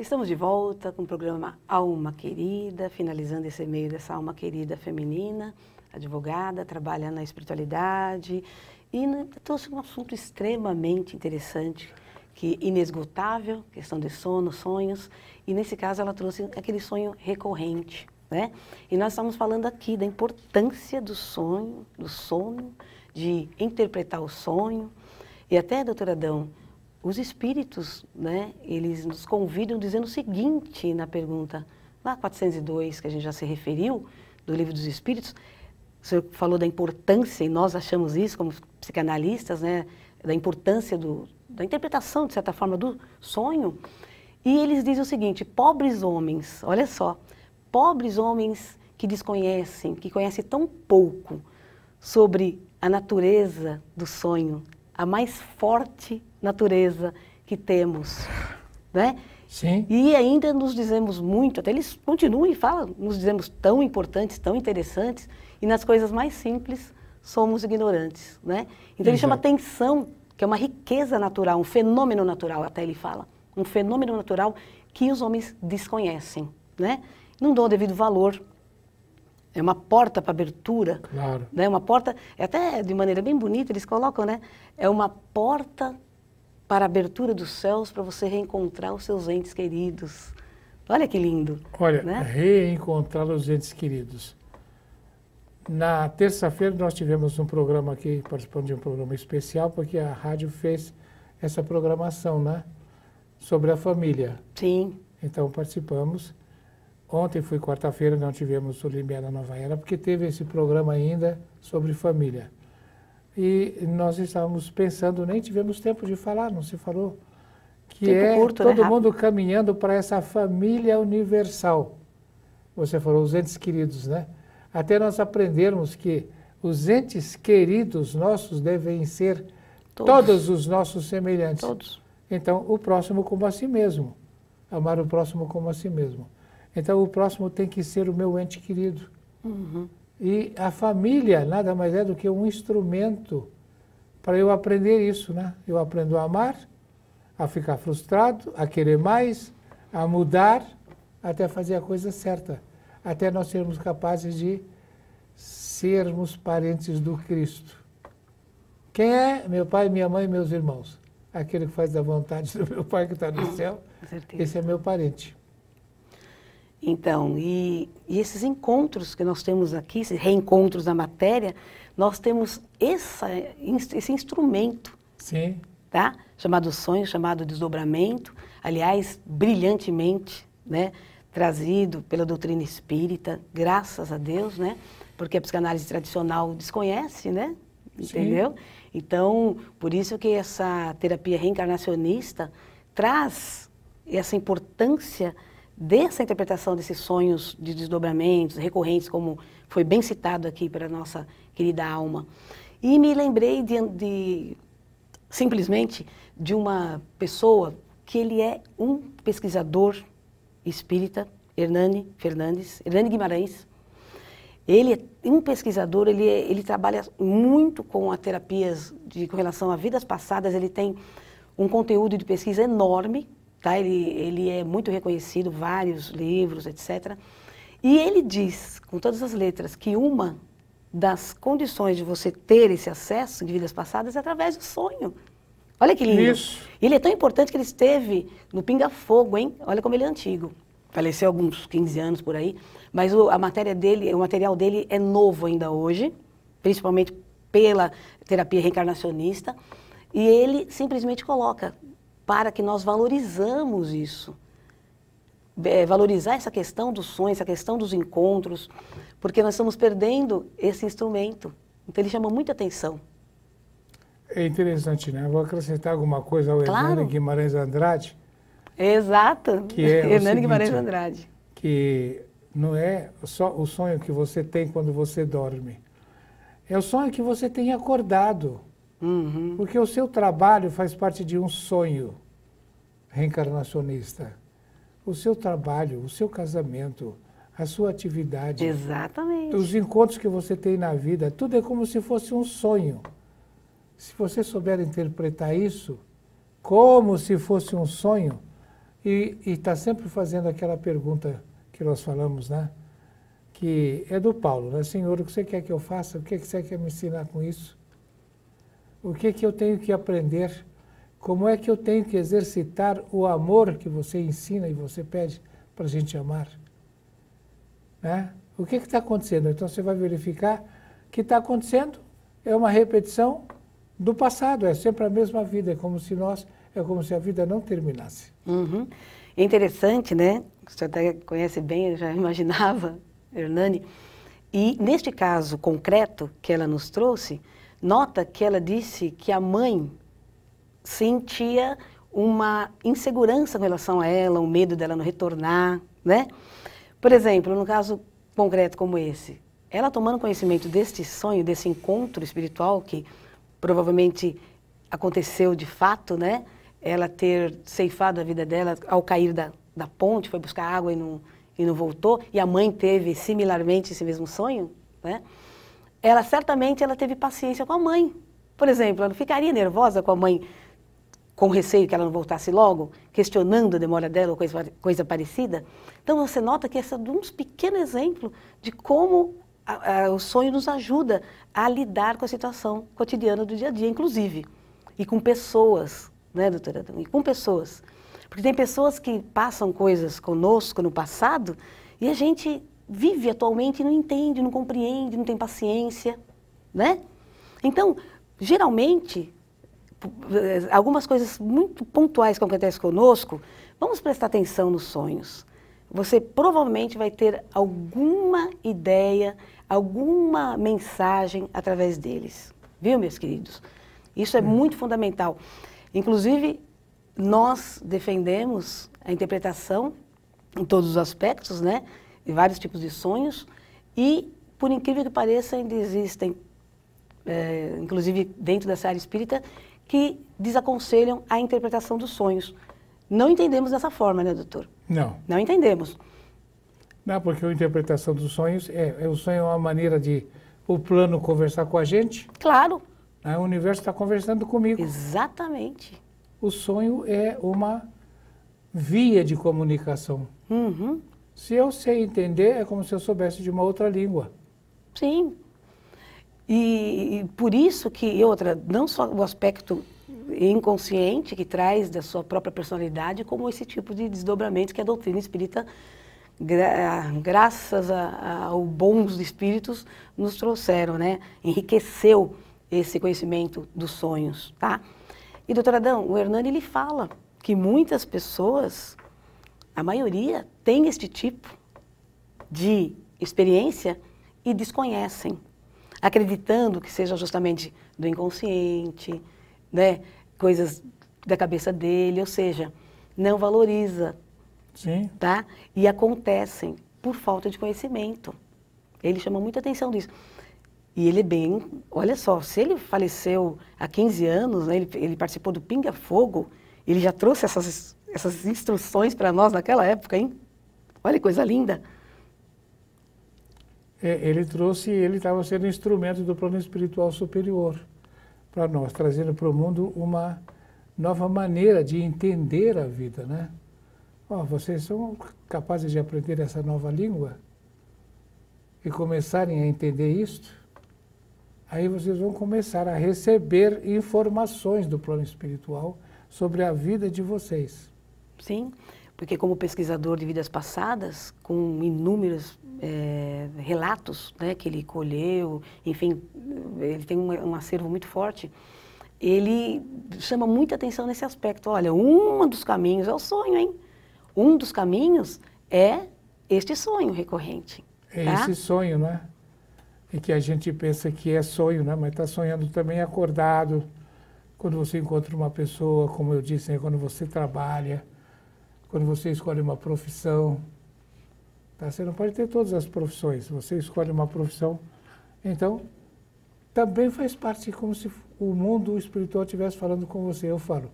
Estamos de volta com o programa Alma Querida, finalizando esse meio dessa alma querida feminina, advogada, trabalha na espiritualidade e trouxe um assunto extremamente interessante, que inesgotável, questão de sono, sonhos, e nesse caso ela trouxe aquele sonho recorrente, né? E nós estamos falando aqui da importância do sonho, do sono, de interpretar o sonho, e até, doutora Adão, os espíritos, né, eles nos convidam dizendo o seguinte na pergunta, lá 402, que a gente já se referiu, do Livro dos Espíritos, o senhor falou da importância, e nós achamos isso como psicanalistas, né, da importância da interpretação, de certa forma, do sonho, e eles dizem o seguinte: pobres homens, olha só, pobres homens que desconhecem, que conhecem tão pouco sobre a natureza do sonho, a mais forte natureza que temos, né? Sim. E ainda nos dizemos muito, até eles continuam e falam, nos dizemos tão importantes, tão interessantes, e nas coisas mais simples somos ignorantes, né? Então ele chama atenção, que é uma riqueza natural, um fenômeno natural, até ele fala, um fenômeno natural que os homens desconhecem, né? Não dão o devido valor. É uma porta para abertura, Claro. né? Uma porta, até de maneira bem bonita eles colocam, né? É uma porta para a abertura dos céus para você reencontrar os seus entes queridos. Olha que lindo. Olha, né? reencontrar os entes queridos. Na terça-feira nós tivemos um programa aqui, participando de um programa especial, porque a rádio fez essa programação, né? Sobre a família. Sim. Então participamos. Ontem foi quarta-feira, não tivemos o Limiar da Nova Era, porque teve esse programa ainda sobre família. E nós estávamos pensando, nem tivemos tempo de falar, não se falou, que Tempo é curto, todo né? mundo caminhando para essa família universal. Você falou, os entes queridos, né? Até nós aprendermos que os entes queridos nossos devem ser todos os nossos semelhantes. Todos. Então, o próximo como a si mesmo. Amar o próximo como a si mesmo. Então, o próximo tem que ser o meu ente querido. Uhum. E a família nada mais é do que um instrumento para eu aprender isso, né? Eu aprendo a amar, a ficar frustrado, a querer mais, a mudar, até fazer a coisa certa. Até nós sermos capazes de sermos parentes do Cristo. Quem é? Meu pai, minha mãe e meus irmãos. Aquele que faz a vontade do meu pai que está no céu, Com certeza. esse é meu parente. Então, e esses encontros que nós temos aqui, esses reencontros na matéria, nós temos esse instrumento, Sim. tá? Chamado sonho, chamado desdobramento, aliás, brilhantemente, né? Trazido pela doutrina espírita, graças a Deus, né? Porque a psicanálise tradicional desconhece, né? Entendeu? Sim. Então, por isso que essa terapia reencarnacionista traz essa importância dessa interpretação desses sonhos de desdobramentos recorrentes, como foi bem citado aqui pela nossa querida Alma. E me lembrei simplesmente de uma pessoa que ele é um pesquisador espírita, Hernani Guimarães. Ele é um pesquisador, ele trabalha muito com as terapias com relação a vidas passadas, ele tem um conteúdo de pesquisa enorme, tá? Ele é muito reconhecido, vários livros, etc. E ele diz, com todas as letras, que uma das condições de você ter esse acesso de vidas passadas é através do sonho. Olha que lindo. Isso. Ele é tão importante que ele esteve no Pinga Fogo, hein? Olha como ele é antigo. Faleceu há alguns 15 anos por aí, mas o material dele é novo ainda hoje, principalmente pela terapia reencarnacionista, e ele simplesmente coloca para que nós valorizamos isso, valorizar essa questão dos sonhos, essa questão dos encontros, porque nós estamos perdendo esse instrumento. Então ele chama muita atenção. É interessante, né? Vou acrescentar alguma coisa ao Claro. Hernani Guimarães Andrade. Exato, Que é o Hernani seguinte, Guimarães Andrade. Que não é só o sonho que você tem quando você dorme. É o sonho que você tem acordado. Uhum. Porque o seu trabalho faz parte de um sonho reencarnacionista. O seu trabalho, o seu casamento, a sua atividade, Exatamente. os encontros que você tem na vida, tudo é como se fosse um sonho. Se você souber interpretar isso como se fosse um sonho, e está sempre fazendo aquela pergunta que nós falamos, né? Que é do Paulo, né? Senhor, o que você quer que eu faça? O que você quer me ensinar com isso? O que eu tenho que aprender? Como é que eu tenho que exercitar o amor que você ensina e você pede para a gente amar? Né? O que está acontecendo? Então você vai verificar que está acontecendo é uma repetição do passado, é sempre a mesma vida, é como se a vida não terminasse. Uhum. É interessante, né? O senhor até conhece bem, eu já imaginava, Hernani. E neste caso concreto que ela nos trouxe, nota que ela disse que a mãe sentia uma insegurança com relação a ela, um medo dela não retornar, né? Por exemplo, no caso concreto como esse, ela tomando conhecimento deste sonho, desse encontro espiritual que provavelmente aconteceu de fato, né? Ela ter ceifado a vida dela ao cair da ponte, foi buscar água e não voltou, e a mãe teve similarmente esse mesmo sonho, né? Ela certamente teve paciência com a mãe. Por exemplo, ela não ficaria nervosa com a mãe com receio que ela não voltasse logo, questionando a demora dela ou coisa parecida. Então você nota que esse é um pequeno exemplo de como o sonho nos ajuda a lidar com a situação cotidiana do dia a dia, inclusive, e com pessoas, né, doutora Adão? E com pessoas. Porque tem pessoas que passam coisas conosco no passado e a gente vive atualmente e não entende, não compreende, não tem paciência, né? Então, geralmente, algumas coisas muito pontuais que acontecem conosco, vamos prestar atenção nos sonhos. Você provavelmente vai ter alguma ideia, alguma mensagem através deles. Viu, meus queridos? Isso é muito fundamental. Inclusive, nós defendemos a interpretação em todos os aspectos, né? De vários tipos de sonhos. E, por incrível que pareça, ainda existem, inclusive dentro dessa área espírita, que desaconselham a interpretação dos sonhos. Não entendemos dessa forma, né, doutor? Não. Não entendemos. Não, porque a interpretação dos sonhos, o sonho é uma maneira de o plano conversar com a gente. Claro. Né? O universo está conversando comigo. Exatamente. O sonho é uma via de comunicação. Uhum. Se eu sei entender, é como se eu soubesse de uma outra língua. Sim. E por isso que, não só o aspecto inconsciente que traz da sua própria personalidade, como esse tipo de desdobramento que a doutrina espírita, graças ao bons espíritos, nos trouxeram, né? Enriqueceu esse conhecimento dos sonhos, tá? E, doutor Adão, o Hernani, ele fala que muitas pessoas, a maioria, tem este tipo de experiência e desconhecem, acreditando que seja justamente do inconsciente, né? Coisas da cabeça dele, ou seja, não valoriza. Sim. Tá? E acontecem por falta de conhecimento. Ele chama muita atenção disso. E ele olha só, se ele faleceu há 15 anos, né, ele participou do Pinga Fogo, ele já trouxe essas instruções para nós naquela época, hein? Olha que coisa linda. Ele estava sendo instrumento do plano espiritual superior para nós, trazendo para o mundo uma nova maneira de entender a vida, né? Vocês são capazes de aprender essa nova língua e começarem a entender isto, aí vocês vão começar a receber informações do plano espiritual sobre a vida de vocês. Sim, porque como pesquisador de vidas passadas, com inúmeros relatos, né, que ele colheu, enfim, ele tem um acervo muito forte, ele chama muita atenção nesse aspecto. Olha, um dos caminhos é o sonho, hein? Um dos caminhos é este sonho recorrente. É tá? esse sonho, né? E que a gente pensa que é sonho, né? Mas está sonhando também acordado. Quando você encontra uma pessoa, como eu disse, né? Quando você trabalha, quando você escolhe uma profissão. Tá? Você não pode ter todas as profissões. Você escolhe uma profissão. Então, também faz parte como se o mundo espiritual estivesse falando com você. Eu falo,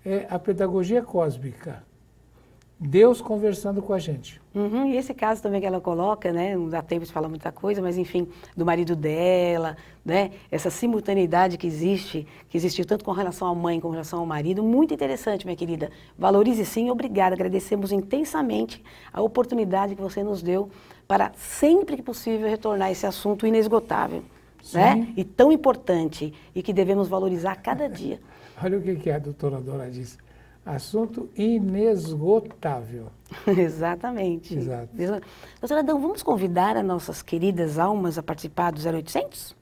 é a pedagogia cósmica. Deus conversando com a gente. Uhum, e esse caso também que ela coloca, né, não dá tempo de falar muita coisa, mas enfim, do marido dela, né, essa simultaneidade que existiu tanto com relação à mãe como com relação ao marido, muito interessante, minha querida. Valorize sim, obrigada, agradecemos intensamente a oportunidade que você nos deu para sempre que possível retornar a esse assunto inesgotável, né, e tão importante e que devemos valorizar cada dia. Olha o que a doutora Dora disse. Assunto inesgotável. Exatamente. Exato. Doutora Adão, vamos convidar as nossas queridas almas a participar do 0800?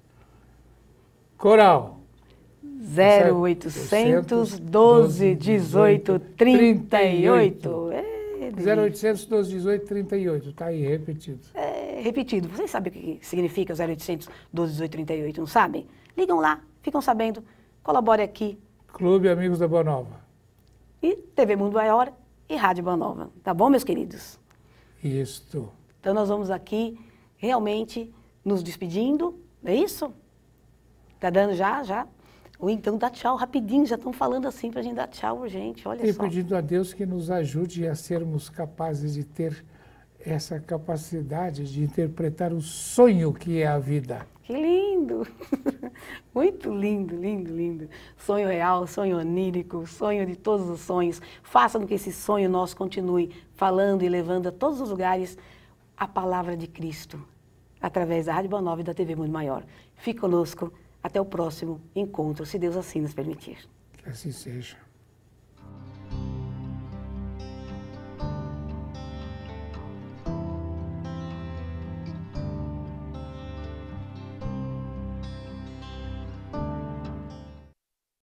Coral. 0800 12 18 38. 0800 12 18 38. Está aí, repetido. Repetido. Vocês sabem o que significa 0800 12 18 38, não sabem? Ligam lá, ficam sabendo, colabore aqui. Clube Amigos da Boa Nova. E TV Mundo Maior e Rádio Boa Nova. Tá bom, meus queridos? Isto. Então nós vamos aqui realmente nos despedindo, é isso? Tá dando já? Ou então dá tchau rapidinho, já estão falando assim pra gente dar tchau urgente, olha E só. pedindo a Deus que nos ajude a sermos capazes de ter essa capacidade de interpretar o sonho que é a vida. Que lindo! Muito lindo, lindo, lindo. Sonho real, sonho onírico, sonho de todos os sonhos. Faça com que esse sonho nosso continue falando e levando a todos os lugares a palavra de Cristo, através da Rádio Boa Nova e da TV Mundo Maior. Fique conosco, até o próximo encontro, se Deus assim nos permitir. Que assim seja.